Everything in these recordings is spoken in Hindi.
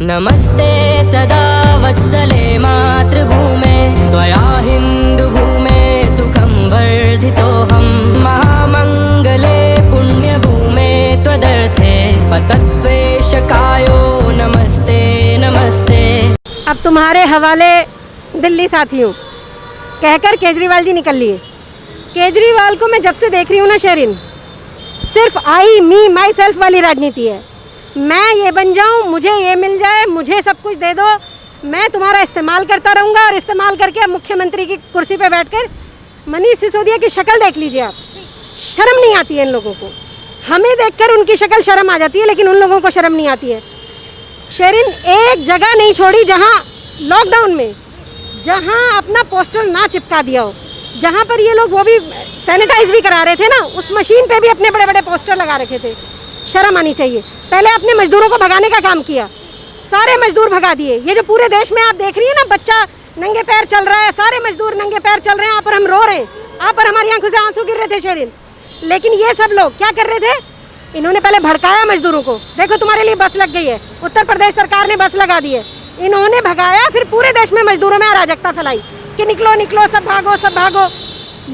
नमस्ते सदा वत्सले मातृभूमे त्वया हिन्दुभूमे सुखं वर्धितोऽहं महामङ्गले पुण्यभूमे त्वदर्थे पतत्वेशकायो नमस्ते नमस्ते। अब तुम्हारे हवाले दिल्ली साथियों, कहकर केजरीवाल जी निकल लिए। केजरीवाल को मैं जब से देख रही हूँ ना शेरिन, सिर्फ आई मी माई सेल्फ वाली राजनीति है। मैं ये बन जाऊँ, मुझे ये मिल जाए, मुझे सब कुछ दे दो, मैं तुम्हारा इस्तेमाल करता रहूँगा। और इस्तेमाल करके अब मुख्यमंत्री की कुर्सी पे बैठकर मनीष सिसोदिया की शक्ल देख लीजिए आप, शर्म नहीं आती है इन लोगों को। हमें देखकर उनकी शक्ल शर्म आ जाती है, लेकिन उन लोगों को शर्म नहीं आती है। शेरिन एक जगह नहीं छोड़ी जहाँ लॉकडाउन में, जहाँ अपना पोस्टर ना चिपका दिया हो, जहाँ पर ये लोग वो भी सैनिटाइज भी करा रहे थे ना, उस मशीन पे भी अपने बड़े बड़े पोस्टर लगा रखे थे। शर्म आनी चाहिए। पहले अपने मजदूरों को भगाने का काम किया, सारे मजदूर भगा दिए। ये जो पूरे देश में आप देख रही है ना, बच्चा नंगे पैर चल रहा है, सारे मजदूर नंगे पैर चल रहे हैं, यहाँ पर हम रो रहे हैं, यहाँ पर हमारी आंखों से आंसू गिर रहे थे शेरिन। लेकिन ये सब लोग क्या कर रहे थे? इन्होंने पहले भड़काया मजदूरों को, देखो तुम्हारे लिए बस लग गई है, उत्तर प्रदेश सरकार ने बस लगा दी है। इन्होंने भगाया, फिर पूरे देश में मजदूरों में अराजकता फैलाई कि निकलो निकलो, सब भागो सब भागो।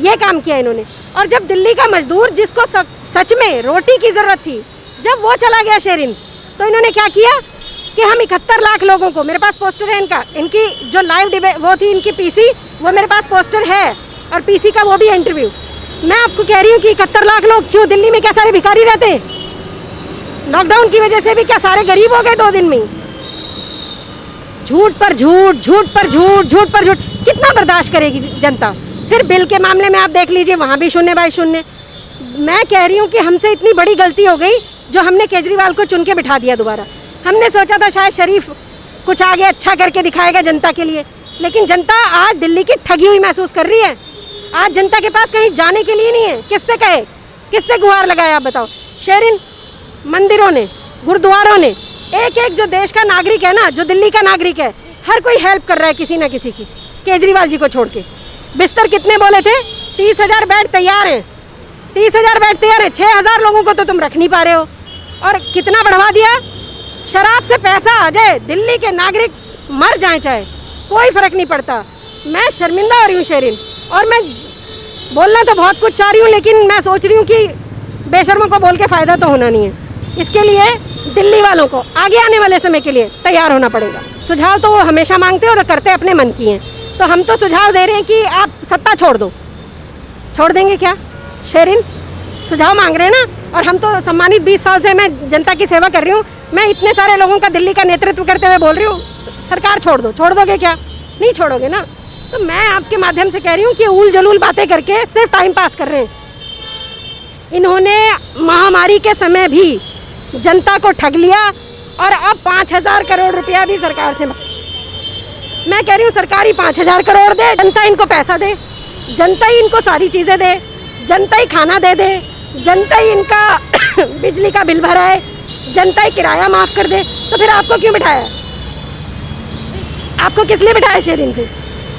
ये काम किया इन्होंने। और जब दिल्ली का मजदूर, जिसको सच में रोटी की ज़रूरत थी, जब वो चला गया शेरिन, तो इन्होंने क्या किया कि हम 71 लाख लोगों को, मेरे पास पोस्टर है इनका, इनकी जो लाइव डिबेट वो थी, इनकी पीसी, वो मेरे पास पोस्टर है, और पीसी का वो भी इंटरव्यू। मैं आपको कह रही हूँ कि 71 लाख लोग क्यों दिल्ली में, क्या सारे भिखारी रहते? लॉकडाउन की वजह से भी क्या सारे गरीब हो गए 2 दिन में? झूठ पर झूठ, झूठ पर झूठ, झूठ पर झूठ, कितना बर्दाश्त करेगी जनता? फिर बिल के मामले में आप देख लीजिए, वहाँ भी 0/0। मैं कह रही हूँ कि हमसे इतनी बड़ी गलती हो गई जो हमने केजरीवाल को चुन के बिठा दिया दोबारा। हमने सोचा था शायद शरीफ कुछ आगे अच्छा करके दिखाएगा जनता के लिए, लेकिन जनता आज दिल्ली की ठगी हुई महसूस कर रही है। आज जनता के पास कहीं जाने के लिए नहीं है। किससे कहे, किससे गुहार लगाए आप बताओ शेरिन? मंदिरों ने, गुरुद्वारों ने, एक एक जो देश का नागरिक है ना, जो दिल्ली का नागरिक है, हर कोई हेल्प कर रहा है किसी ना किसी की, केजरीवाल जी को छोड़ के। बिस्तर कितने बोले थे? 30,000 बेड तैयार हैं, 30,000 बेड तैयार है। 6,000 लोगों को तो तुम रख नहीं पा रहे हो। और कितना बढ़वा दिया? शराब से पैसा आ जाए, दिल्ली के नागरिक मर जाए चाहे, कोई फर्क नहीं पड़ता। मैं शर्मिंदा हो रही हूँ शेरिन, और मैं बोलना तो बहुत कुछ चाह रही हूँ, लेकिन मैं सोच रही हूँ कि बेशर्मों को बोल के फ़ायदा तो होना नहीं है। इसके लिए दिल्ली वालों को आगे आने वाले समय के लिए तैयार होना पड़ेगा। सुझाव तो वो हमेशा मांगते और करते अपने मन की हैं, तो हम तो सुझाव दे रहे हैं कि आप सत्ता छोड़ दो। छोड़ देंगे क्या शेरिन? सुझाव मांग रहे हैं ना। और हम तो सम्मानित 20 साल से मैं जनता की सेवा कर रही हूँ, मैं इतने सारे लोगों का दिल्ली का नेतृत्व करते हुए बोल रही हूँ, सरकार छोड़ दो। छोड़ दोगे क्या? नहीं छोड़ोगे ना। तो मैं आपके माध्यम से कह रही हूँ कि उल जलूल बातें करके सिर्फ टाइम पास कर रहे हैं। इन्होंने महामारी के समय भी जनता को ठग लिया, और अब 5,000 करोड़ रुपया भी सरकार से। मैं कह रही हूँ सरकार ही 5,000 करोड़ दे, जनता इनको पैसा दे, जनता ही इनको सारी चीज़ें दे, जनता ही खाना दे दे, जनता ही इनका बिजली का बिल भराए, जनता ही किराया माफ़ कर दे। तो फिर आपको क्यों बिठाया? आपको किस लिए बिठाया शेरिन? फिर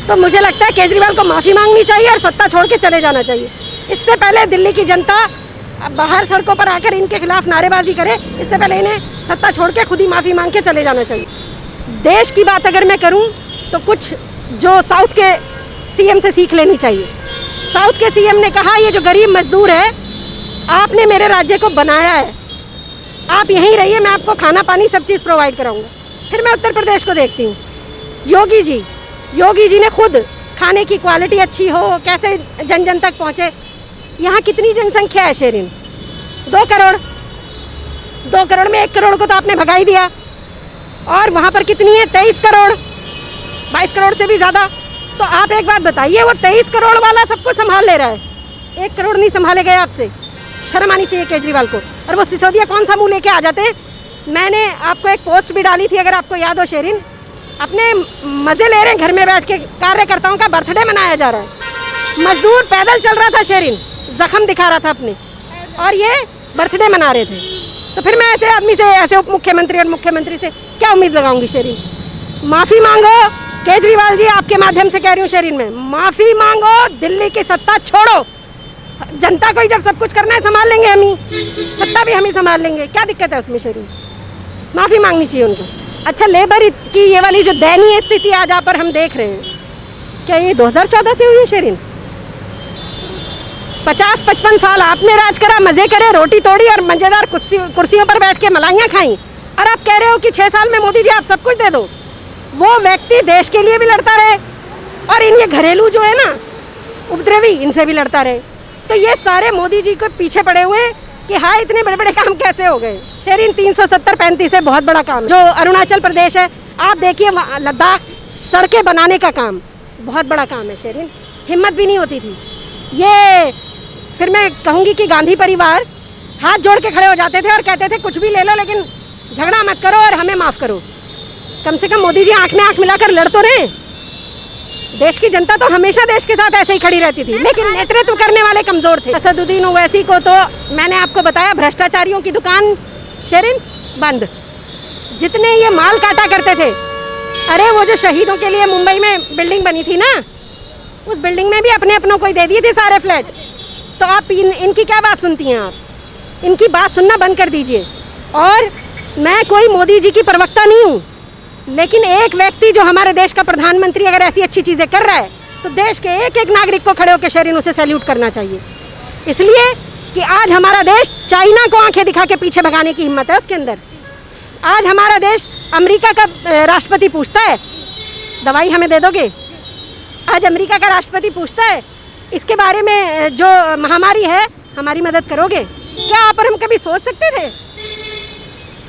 तो मुझे लगता है केजरीवाल को माफ़ी मांगनी चाहिए और सत्ता छोड़ के चले जाना चाहिए। इससे पहले दिल्ली की जनता बाहर सड़कों पर आकर इनके खिलाफ नारेबाजी करे, इससे पहले इन्हें सत्ता छोड़ के खुद ही माफ़ी मांग के चले जाना चाहिए। देश की बात अगर मैं करूं तो कुछ जो साउथ के सीएम से सीख लेनी चाहिए। साउथ के सीएम ने कहा, ये जो गरीब मजदूर है, आपने मेरे राज्य को बनाया है, आप यहीं रहिए, मैं आपको खाना पानी सब चीज़ प्रोवाइड कराऊंगा। फिर मैं उत्तर प्रदेश को देखती हूँ, योगी जी ने खुद खाने की क्वालिटी अच्छी हो, कैसे जन जन तक पहुँचे। यहाँ कितनी जनसंख्या है शेरिन? 2 करोड़। 2 करोड़ में 1 करोड़ को तो आपने भगा ही दिया। और वहाँ पर कितनी है? 23 करोड़, 22 करोड़ से भी ज़्यादा। तो आप एक बात बताइए, वो 23 करोड़ वाला सबको संभाल ले रहा है, 1 करोड़ नहीं संभाले गए आपसे? शर्म आनी चाहिए केजरीवाल को। और वो सिसोदिया कौन सा मुँह लेके आ जाते? मैंने आपको एक पोस्ट भी डाली थी, अगर आपको याद हो शेरिन, अपने मज़े ले रहे हैं घर में बैठ के, कार्यकर्ताओं का बर्थडे मनाया जा रहा है। मजदूर पैदल चल रहा था शेरिन, जख्म दिखा रहा था अपने, और ये बर्थडे मना रहे थे। तो फिर मैं ऐसे आदमी से, ऐसे उप मुख्यमंत्री और मुख्यमंत्री से क्या उम्मीद लगाऊंगी शेरिन? माफ़ी मांगो केजरीवाल जी, आपके माध्यम से कह रही हूँ शेरिन में, माफ़ी मांगो, दिल्ली की सत्ता छोड़ो। जनता को ही जब सब कुछ करना है संभाल लेंगे हम ही, सत्ता भी हम ही संभाल लेंगे, क्या दिक्कत है उसमें शेरिन? माफ़ी मांगनी चाहिए उनको। अच्छा, लेबर की ये वाली जो दयनीय स्थिति आज यहाँ पर हम देख रहे हैं, क्या ये 2014 से हुई है शेरिन? 50-55 साल आपने राज करा, मजे करे, रोटी तोड़ी और मजेदार कुर्सियों पर बैठ के मलाइयाँ खाई, और आप कह रहे हो कि 6 साल में मोदी जी आप सब कुछ दे दो। वो व्यक्ति देश के लिए भी लड़ता रहे और इन ये घरेलू जो है ना उपद्रवी, इनसे भी लड़ता रहे। तो ये सारे मोदी जी के पीछे पड़े हुए कि हाँ इतने बड़े बड़े काम कैसे हो गए। शेरिन 370-35 है, बहुत बड़ा काम। जो अरुणाचल प्रदेश है, आप देखिए लद्दाख, सड़कें बनाने का काम बहुत बड़ा काम है शेरिन। हिम्मत भी नहीं होती थी। ये फिर मैं कहूँगी कि गांधी परिवार हाथ जोड़ के खड़े हो जाते थे और कहते थे कुछ भी ले लो लेकिन झगड़ा मत करो और हमें माफ़ करो। कम से कम मोदी जी आँख में आँख मिलाकर लड़ तो रहे। देश की जनता तो हमेशा देश के साथ ऐसे ही खड़ी रहती थी, लेकिन नेतृत्व करने वाले कमज़ोर थे। असदुद्दीन ओवैसी को तो मैंने आपको बताया, भ्रष्टाचारियों की दुकान शेरिन बंद। जितने ये माल काटा करते थे, अरे वो जो शहीदों के लिए मुंबई में बिल्डिंग बनी थी ना, उस बिल्डिंग में भी अपने अपनों को ही दे दिए थे सारे फ्लैट। तो आप इनकी क्या बात सुनती हैं? आप इनकी बात सुनना बंद कर दीजिए। और मैं कोई मोदी जी की प्रवक्ता नहीं हूँ, लेकिन एक व्यक्ति जो हमारे देश का प्रधानमंत्री अगर ऐसी अच्छी चीज़ें कर रहा है तो देश के एक एक नागरिक को खड़े होकर शेरिन उसे सैल्यूट करना चाहिए। इसलिए कि आज हमारा देश चाइना को आंखें दिखा के पीछे भगाने की हिम्मत है उसके अंदर। आज हमारा देश अमेरिका का राष्ट्रपति पूछता है दवाई हमें दे दोगे? आज अमेरिका का राष्ट्रपति पूछता है इसके बारे में जो महामारी है हमारी मदद करोगे? क्या आप और हम कभी सोच सकते थे?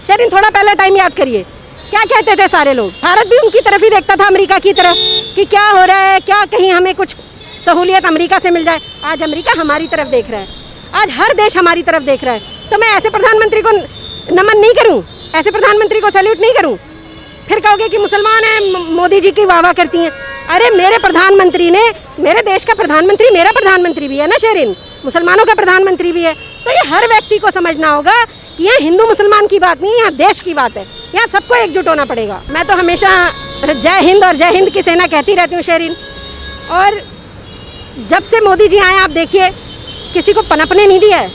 शेरिन थोड़ा पहले टाइम याद करिए, क्या कहते थे सारे लोग? भारत भी उनकी तरफ ही देखता था, अमेरिका की तरफ, कि क्या हो रहा है, क्या कहीं हमें कुछ सहूलियत अमेरिका से मिल जाए। आज अमेरिका हमारी तरफ देख रहा है, आज हर देश हमारी तरफ देख रहा है। तो मैं ऐसे प्रधानमंत्री को नमन नहीं करूं, ऐसे प्रधानमंत्री को सैल्यूट नहीं करूं? फिर कहोगे कि मुसलमान हैं, मोदी जी की वाह वाह करती हैं। अरे मेरे प्रधानमंत्री ने, मेरे देश का प्रधानमंत्री मेरा प्रधानमंत्री भी है ना शेरिन, मुसलमानों का प्रधानमंत्री भी है। तो ये हर व्यक्ति को समझना होगा कि यहाँ हिंदू मुसलमान की बात नहीं है, यहाँ देश की बात है। यहाँ सबको एकजुट होना पड़ेगा। मैं तो हमेशा जय हिंद और जय हिंद की सेना कहती रहती हूँ शेरिन। और जब से मोदी जी आए आप देखिए किसी को पनपने नहीं दिया है।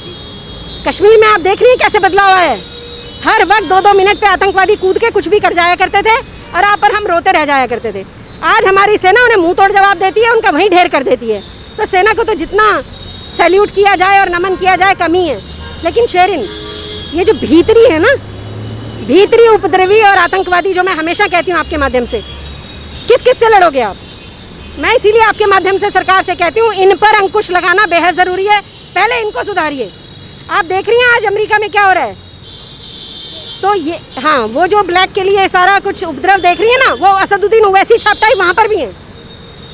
कश्मीर में आप देख रही हैं कैसे बदलाव आया है। हर वक्त 2-2 मिनट पे आतंकवादी कूद के कुछ भी कर जाया करते थे और आप पर हम रोते रह जाया करते थे। आज हमारी सेना उन्हें मुंह तोड़ जवाब देती है, उनका वहीं ढेर कर देती है। तो सेना को तो जितना सैल्यूट किया जाए और नमन किया जाए कमी है। लेकिन शेरिन ये जो भीतरी है ना, भीतरी उपद्रवी और आतंकवादी, जो मैं हमेशा कहती हूँ आपके माध्यम से, किस किस से लड़ोगे आप? मैं इसीलिए आपके माध्यम से सरकार से कहती हूँ इन पर अंकुश लगाना बेहद ज़रूरी है। पहले इनको सुधारिए। आप देख रही हैं आज अमेरिका में क्या हो रहा है। तो ये हाँ, वो जो ब्लैक के लिए सारा कुछ उपद्रव देख रही है ना, वो असदुद्दीन ओवैसी छापटाई वहाँ पर भी हैं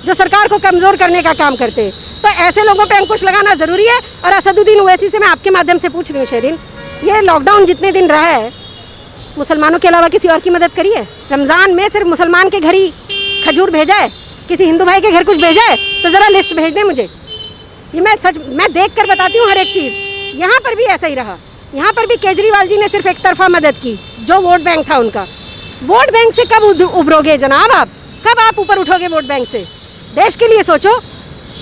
जो सरकार को कमज़ोर करने का काम करते हैं। तो ऐसे लोगों पे अंकुश लगाना ज़रूरी है। और असदुद्दीन ओवैसी से मैं आपके माध्यम से पूछ रही हूँ शेरिन, ये लॉकडाउन जितने दिन रहा है मुसलमानों के अलावा किसी और की मदद करी है? रमज़ान में सिर्फ मुसलमान के घर ही खजूर भेजा है, किसी हिंदू भाई के घर कुछ भेजा है? तो ज़रा लिस्ट भेज दें मुझे। ये मैं देख कर बताती हूँ हर एक चीज़। यहाँ पर भी ऐसा ही रहा। यहाँ पर भी केजरीवाल जी ने सिर्फ एक तरफा मदद की, जो वोट बैंक था उनका। वोट बैंक से कब उभरोगे जनाब आप? कब आप ऊपर उठोगे वोट बैंक से? देश के लिए सोचो।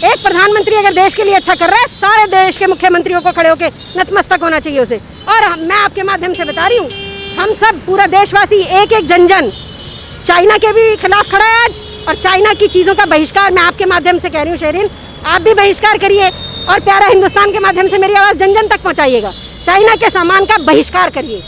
एक प्रधानमंत्री अगर देश के लिए अच्छा कर रहा है, सारे देश के मुख्यमंत्रियों को खड़े होकर नतमस्तक होना चाहिए उसे। और मैं आपके माध्यम से बता रही हूँ, हम सब पूरा देशवासी एक एक जन चाइना के भी खिलाफ खड़ा है आज। और चाइना की चीज़ों का बहिष्कार मैं आपके माध्यम से कह रही हूँ शेरिन, आप भी बहिष्कार करिए। और प्यारा हिंदुस्तान के माध्यम से मेरी आवाज़ जन जन तक पहुँचाइएगा। चाइना के सामान का बहिष्कार करिए।